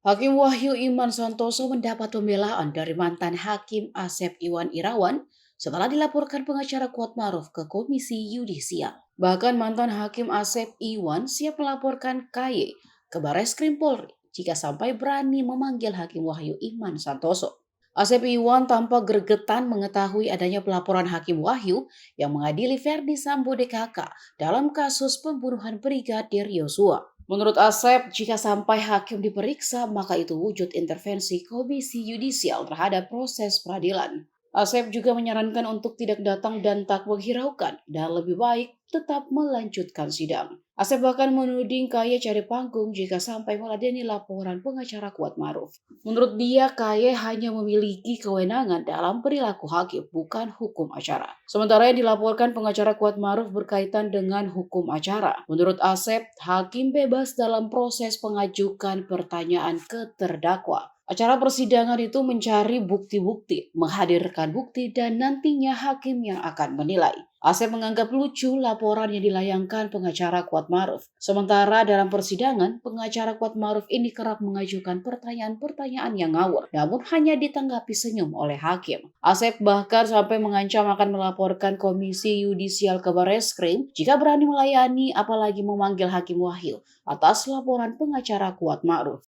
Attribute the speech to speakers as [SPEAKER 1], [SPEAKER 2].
[SPEAKER 1] Hakim Wahyu Iman Santoso mendapat pembelaan dari mantan Hakim Asep Iwan Irawan setelah dilaporkan pengacara Kuatmaruf ke Komisi Yudisial. Bahkan mantan Hakim Asep Iwan siap melaporkan KY ke Barreskrim Polri jika sampai berani memanggil Hakim Wahyu Iman Santoso. Asep Iwan tampak gregetan mengetahui adanya pelaporan Hakim Wahyu yang mengadili Verdi Sambo DKK dalam kasus pembunuhan Brigadir Yosua. Menurut Asep, jika sampai hakim diperiksa, maka itu wujud intervensi Komisi Yudisial terhadap proses peradilan. Asep juga menyarankan untuk tidak datang dan tak menghiraukan dan lebih baik tetap melanjutkan sidang. Asep bahkan menuding KY cari panggung jika sampai meladeni laporan pengacara Kuatmaruf. Menurut dia, KY hanya memiliki kewenangan dalam perilaku hakim, bukan hukum acara. Sementara yang dilaporkan pengacara Kuatmaruf berkaitan dengan hukum acara. Menurut Asep, hakim bebas dalam proses pengajukan pertanyaan ke terdakwa. Acara persidangan itu mencari bukti-bukti, menghadirkan bukti, dan nantinya hakim yang akan menilai. Asep menganggap lucu laporan yang dilayangkan pengacara Kuatmaruf. Sementara dalam persidangan, pengacara Kuatmaruf ini kerap mengajukan pertanyaan-pertanyaan yang ngawur, namun hanya ditanggapi senyum oleh hakim. Asep bahkan sampai mengancam akan melaporkan Komisi Yudisial ke Barreskrim jika berani melayani apalagi memanggil Hakim Wahyu atas laporan pengacara Kuatmaruf.